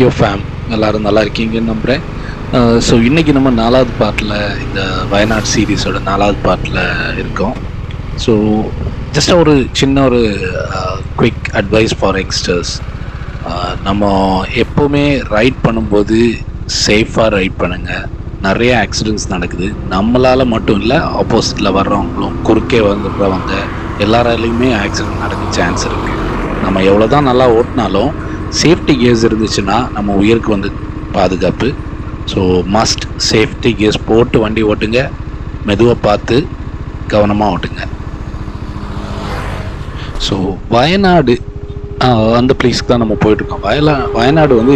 யோ fame எல்லோரும் நல்லா இருக்கீங்கன்னு நம்புகிறேன். ஸோ இன்றைக்கி நம்ம 4வது பார்ட்டில் இந்த வயநாடு சீரீஸோட 4வது பார்ட்டில் இருக்கோம். ஸோ ஜஸ்ட் ஒரு சின்ன ஒரு குவிக் அட்வைஸ் ஃபார் யங்ஸ்டர்ஸ். நம்ம எப்போவுமே ரைட் பண்ணும்போது சேஃபாக ரைட் பண்ணுங்கள். நிறைய ஆக்சிடெண்ட்ஸ் நடக்குது. நம்மளால் மட்டும் இல்லை, ஆப்போசிட்டில் வர்றவங்களும் குறுக்கே வந்துடுறவங்க எல்லாராலையுமே ஆக்சிடெண்ட் நடக்க சான்ஸ் இருக்குது. நம்ம எவ்வளோ தான் நல்லா ஓட்டினாலும் சேஃப்டி கியர்ஸ் இருந்துச்சுன்னா நம்ம உயிருக்கு வந்து பாதுகாப்பு. ஸோ மஸ்ட் சேஃப்டி கியர்ஸ் போட்டு வண்டி ஓட்டுங்க. மெதுவாக பார்த்து கவனமாக ஓட்டுங்க. ஸோ வயநாடு அந்த பிளேஸ்க்கு தான் நம்ம போயிட்டுருக்கோம். வயநாடு வந்து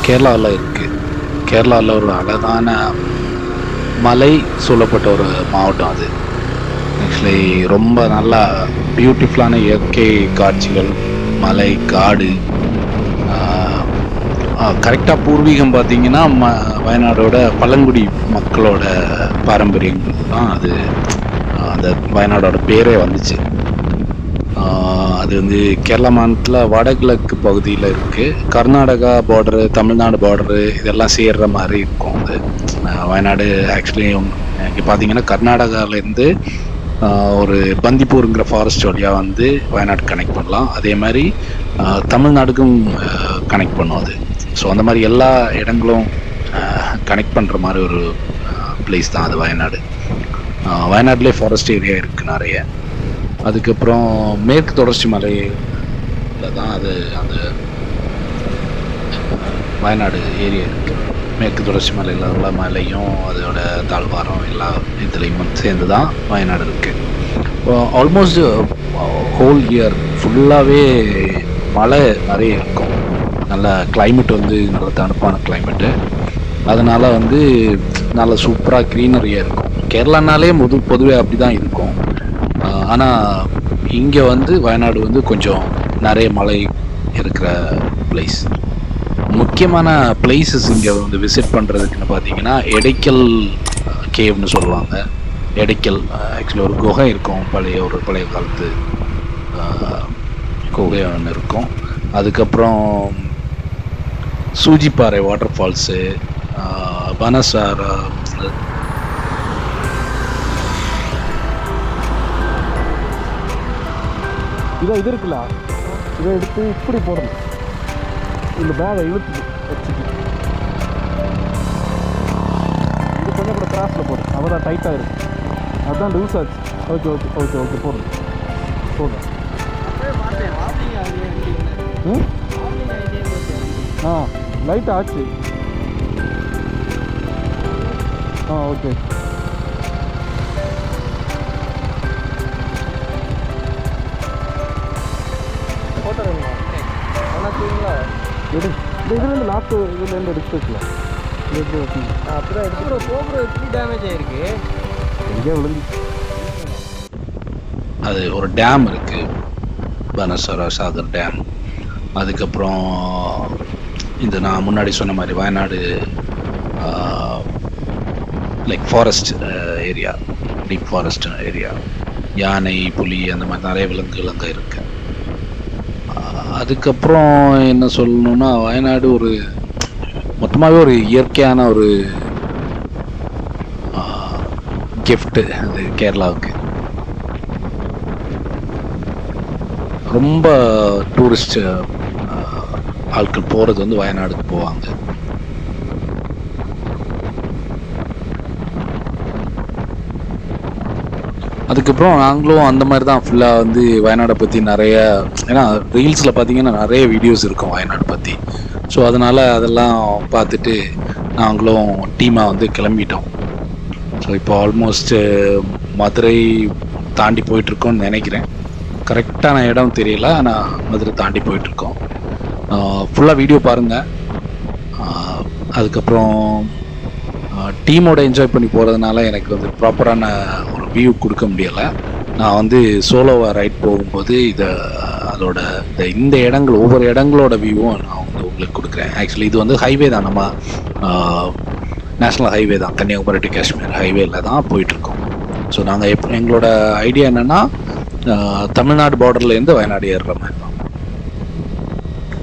கேரளாவில் இருக்குது. கேரளாவில் ஒரு அழகான மலை சொல்லப்பட்ட ஒரு மாவட்டம் அது. ஆக்சுவலி ரொம்ப நல்லா பியூட்டிஃபுல்லான இயற்கை காட்சிகள், மலை, காடு. கரெக்டாக பூர்வீகம் பார்த்திங்கன்னா வயநாடோட பழங்குடி மக்களோட பாரம்பரியம் தான் அது. அந்த வயநாடோட பேரே வந்துச்சு. அது வந்து கேரளா மாநிலத்தில் வடகிழக்கு பகுதியில் இருக்குது. கர்நாடகா பார்டரு, தமிழ்நாடு பார்டரு இதெல்லாம் சேர்கிற மாதிரி இருக்கும் அது வயநாடு. ஆக்சுவலி இங்கே பார்த்தீங்கன்னா கர்நாடகாவிலேருந்து ஒரு பந்திப்பூருங்கிற ஃபாரஸ்ட் வழியாக வந்து வயநாடு கனெக்ட் பண்ணலாம். அதே மாதிரி தமிழ்நாடுக்கும் கனெக்ட் பண்ணும் அது. ஸோ அந்த மாதிரி எல்லா இடங்களும் கனெக்ட் பண்ணுற மாதிரி ஒரு பிளேஸ் தான் அது வயநாடு. வயநாட்டிலே ஃபாரஸ்ட் ஏரியா இருக்குது நிறைய. அதுக்கப்புறம் மேற்கு தொடர்ச்சி மலையில் தான் அது அந்த வயநாடு ஏரியா இருக்குது. மேற்கு தொடர்ச்சி மலையில் உள்ள மலையும் அதோட தாழ்வாரம் எல்லா இதுலேயும் சேர்ந்து தான் வயநாடு இருக்குது. ஆல்மோஸ்ட் ஹோல் இயர் ஃபுல்லாகவே மழை நிறைய இருக்கும். நல்ல கிளைமேட் வந்து நல்ல தணுப்பான கிளைமேட்டு. அதனால் வந்து நல்ல சூப்பராக க்ரீனரியாக இருக்கும். கேரளானாலே பொதுவே அப்படி தான் இருக்கும். ஆனால் இங்கே வந்து வயநாடு வந்து கொஞ்சம் நிறைய மலை இருக்கிற பிளேஸ். முக்கியமான பிளேசஸ் இங்கே வந்து விசிட் பண்ணுறதுக்குன்னு பார்த்தீங்கன்னா எடைக்கல் கேவ்னு சொல்லுவாங்க. எடைக்கல் ஆக்சுவலி ஒரு குகை இருக்கும், பழைய காலத்து குகை ஒன்று இருக்கும். அதுக்கப்புறம் சூஜிப்பாறை வாட்டர் ஃபால்ஸு, பனசாரா, இது இருக்குல்ல, இதை எடுத்து இப்படி போடணும். இந்த பேகை இழுத்து வச்சுட்டு இது கொஞ்சம் கூட கிராஸில் போடும். அவள் தான் டைட்டாக இருக்கும். அதுதான் லூஸ் ஆச்சு. ஓகே ஓகே ஓகே ஓகே போடுங்க போடுங்க. லைட்டாக ஆச்சு. ஓகே. இதுலேருந்து லாஸ்ட்டு இதுலேருந்து எடுத்து வைக்கலாம். அப்புறம் எடுத்து போகிற எப்படி டேமேஜ் ஆகிருக்கு, எங்கேயோ விழுந்து. அது ஒரு டேம் இருக்குது, பனசாரா சாகர் டேம். அதுக்கப்புறம் இந்த நான் முன்னாடி சொன்ன மாதிரி Wayanad like forest area, deep forest area, யானை, புலி அந்த மாதிரி நிறைய விலங்குகள் அங்கே இருக்குது. அதுக்கப்புறம் என்ன சொல்லணுன்னா வயநாடு ஒரு மொத்தமாகவே ஒரு இயற்கையான ஒரு கிஃப்ட்டு அது கேரளாவுக்கு. ரொம்ப டூரிஸ்ட் ஆட்கள் போகிறது வந்து வயநாடுக்கு போவாங்க. அதுக்கப்புறம் நாங்களும் அந்த மாதிரி தான் ஃபுல்லாக வந்து வயநாடை பற்றி நிறைய, ஏன்னா ரீல்ஸில் பார்த்தீங்கன்னா நிறைய வீடியோஸ் இருக்கும் வயநாடு பற்றி. ஸோ அதனால் அதெல்லாம் பார்த்துட்டு நாங்களும் டீமாக வந்து கிளம்பிட்டோம். ஸோ இப்போ ஆல்மோஸ்ட்டு மதுரை தாண்டி போயிட்டுருக்கோன்னு நினைக்கிறேன். கரெக்டான இடம் தெரியல, ஆனால் மதுரை தாண்டி போயிட்டுருக்கோம். ஃபுல்லாக வீடியோ பாருங்கள். அதுக்கப்புறம் டீமோட என்ஜாய் பண்ணி போகிறதுனால எனக்கு வந்து ப்ராப்பரான ஒரு வியூ கொடுக்க முடியலை. நான் வந்து சோலோவாக ரைட் போகும்போது அதோட இந்த இடங்கள் ஒவ்வொரு இடங்களோட வியூவும் நான் வந்து உங்களுக்கு கொடுக்குறேன். ஆக்சுவலி இது வந்து ஹைவே தான், நம்ம நேஷ்னல் ஹைவே தான், கன்னியாகுமரி டு காஷ்மீர் ஹைவேல தான் போயிட்டுருக்கோம். ஸோ நாங்கள் எங்களோட ஐடியா என்னென்னா தமிழ்நாடு பார்டர்லேருந்து வயநாடு ஏறுற மாதிரி தான்.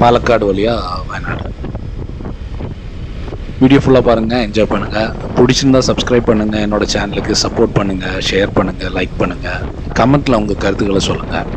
பாலக்காடு வழியாக வயநாடு. வீடியோ ஃபுல்லாக பாருங்கள், என்ஜாய் பண்ணுங்கள். பிடிச்சிருந்தா சப்ஸ்கிரைப் பண்ணுங்கள், என்னோடய சேனலுக்கு சப்போர்ட் பண்ணுங்கள், ஷேர் பண்ணுங்கள், லைக் பண்ணுங்கள், கமெண்ட்டில் உங்கள் கருத்துக்களை சொல்லுங்கள்.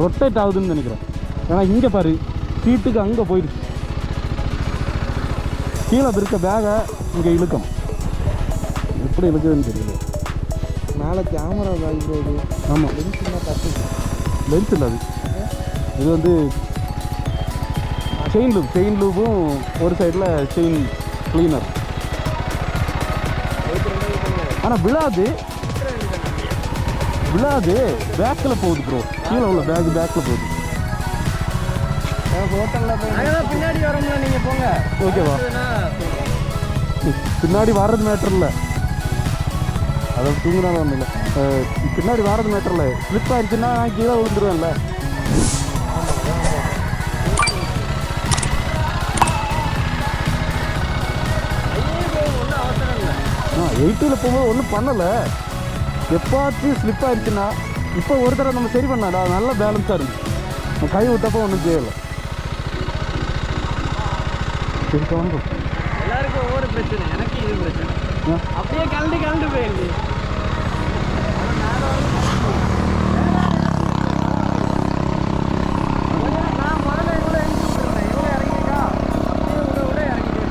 ரொட்டேட் ஆகுதுன்னு நினைக்கிறேன். ஏன்னா இங்கே பாரு, சீட்டுக்கு அங்கே போயிடுச்சு. கீழே இருக்க பேகை இங்கே இழுக்கும். எப்படி இழுக்குதுன்னு தெரியல. மேலே கேமரா போகுது. ஆமாம், லென்ஸ் இல்லை அது. இது வந்து செயின் லூப்பும் ஒரு சைடில் செயின் கிளீனர். ஆனால் விழாது பேக்கில் போகுது ப்ரோ. கீழே உள்ள பேக்கில் போகுது. ஹோட்டலில் பின்னாடி வரோம்ல, நீங்கள் போங்க. ஓகேவா? பின்னாடி வர்றது மேட்டர் இல்லை, அதை தூங்குனாலும் ஒன்றும் இல்லை. பின்னாடி வர்றது மேட்டர் இல்லை. ஸ்லிப் ஆயிடுச்சுன்னா நான் கீழே விழுந்துருவேன்ல. ஆ 80 போகும்போது ஒன்றும் பண்ணலை. எப்பாச்சும் ஸ்லிப் ஆயிடுச்சுன்னா, இப்போ ஒரு தடவை நம்ம சரி பண்ணாடா, நல்லா பேலன்ஸாக இருந்துச்சு. கை விட்டப்போ ஒன்றும் செய்யலை. சரி வாங்க. எல்லாருக்கும் ஒவ்வொரு பிரச்சனை. எனக்கு இது பிரச்சனை. அப்படியே கலந்து போயிடுது. நான் முதல்ல இவ்வளோ இறங்கி விட்டுருந்தேன். இவ்வளோ இறங்கிக்கா இவ்வளோ இறங்கிட்டு.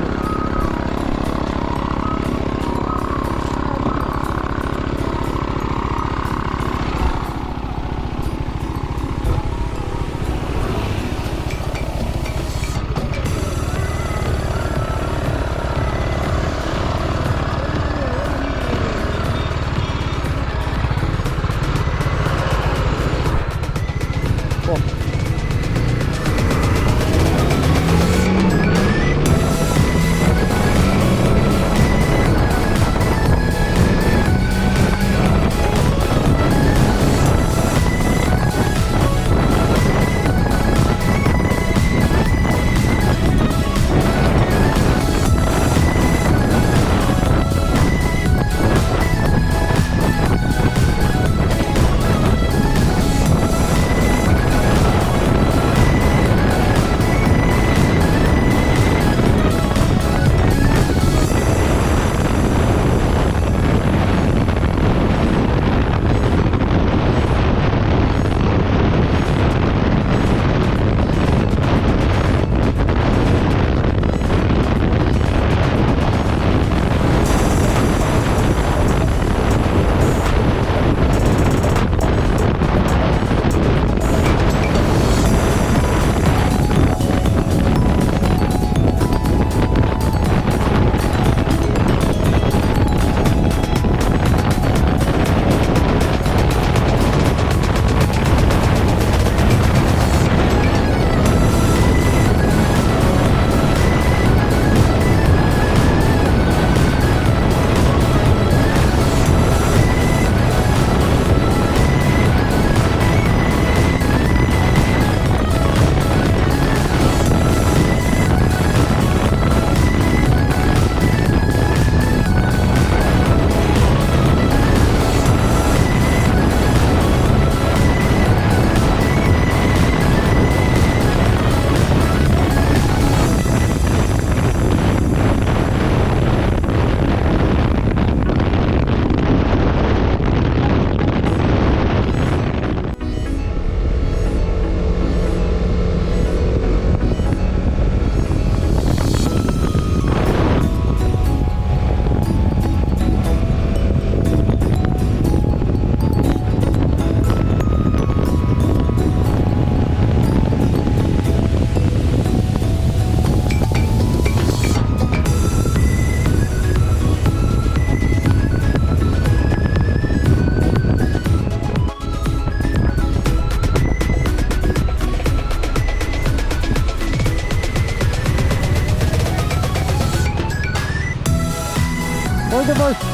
பாய்ஸ்.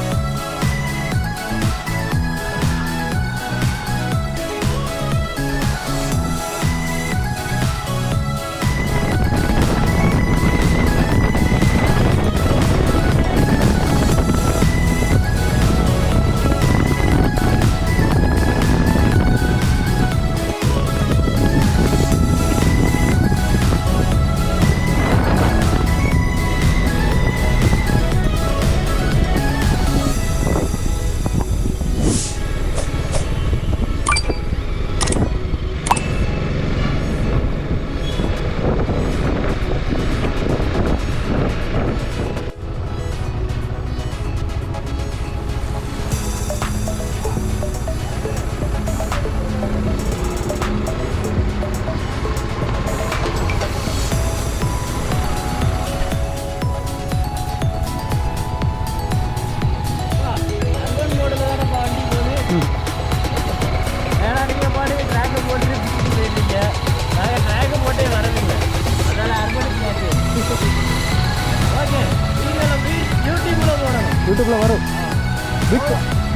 யூடியூப்ல வரும்.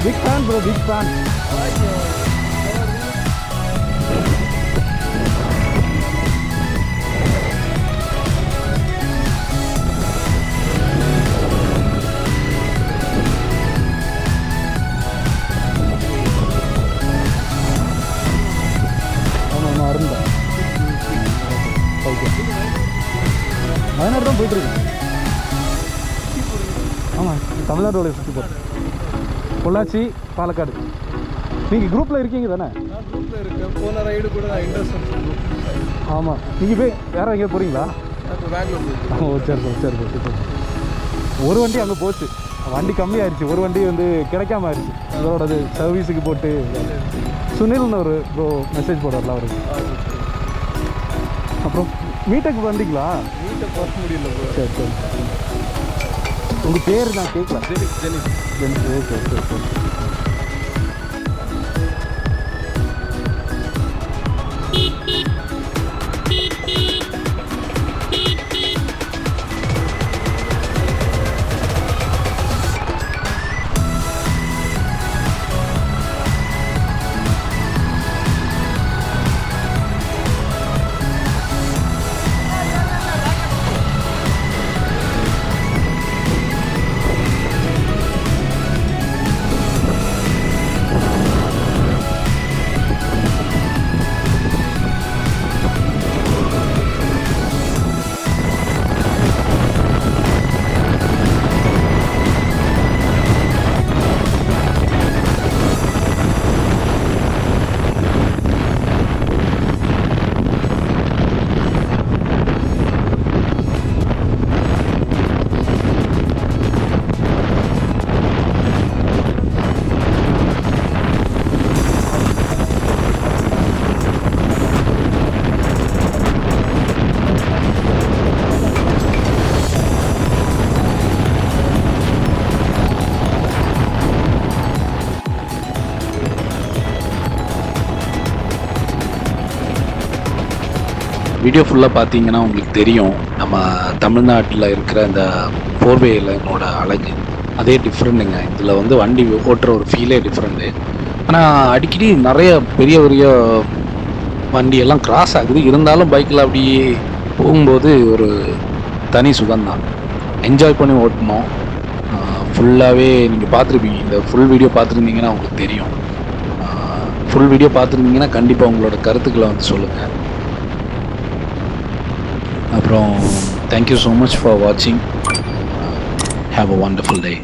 Big fan bro, big fan. ஆமாம் அருந்தேன். ஓகே, வயநாடு தான் போயிட்டுருக்கு. ஆமாம், தமிழ்நாட்டோட சுற்றி போகிறேன். பொள்ளாச்சி, பாலக்காடு. நீங்கள் குரூப்பில் இருக்கீங்க தானே? நான் குரூப்பில் இருக்கேன். போன ரைடு கூட நான் இன்ட்ரெஸ்ட். ஆமாம், நீங்கள் போய் வேறு எங்கேயா போகிறீங்களா? இப்போ பெங்களூர். ஓ சரி ப்ரோ, சரி ப்ரோ, சரி. ஒரு வண்டி அங்கே போச்சு, வண்டி கம்மியாகிடுச்சு. ஒரு வண்டி வந்து கிடைக்காம ஆயிடுச்சு. அதோட அது சர்வீஸுக்கு போட்டு சுனில்னு ஒரு ப்ரோ மெசேஜ் போடுவார்ல அவருக்கு. அப்புறம் மீட்டுக்கு வந்தீங்களா? மீட்டை பார்க்க முடியல ப்ரோ. சரி சரி. உங்கள் பேர் நான் கேட்கல. Jenis. Okay okay okay. Video ஃபுல்லாக பார்த்தீங்கன்னா உங்களுக்கு தெரியும், நம்ம தமிழ்நாட்டில் இருக்கிற இந்த ஃபோர்வே லைனோட அழகு அதே டிஃப்ரெண்ட்டுங்க. இதில் வந்து வண்டி ஓட்டுற ஒரு ஃபீலே டிஃப்ரெண்ட்டு. ஆனால் அடிக்கடி நிறைய பெரிய பெரிய வண்டியெல்லாம் கிராஸ் ஆகுது. இருந்தாலும் பைக்கில் அப்படியே போகும்போது ஒரு தனி சுகம்தான். என்ஜாய் பண்ணி ஓட்டணும். ஃபுல்லாகவே நீங்கள் பார்த்துருப்பீங்க. இந்த ஃபுல் வீடியோ பார்த்துருந்தீங்கன்னா உங்களுக்கு தெரியும். ஃபுல் வீடியோ பார்த்துருந்தீங்கன்னா கண்டிப்பாக உங்களோட கருத்துக்களை வந்து சொல்லுங்கள். அப்புறம் தேங்க்யூ ஸோ மச் ஃபார் வாட்சிங். Have a wonderful day.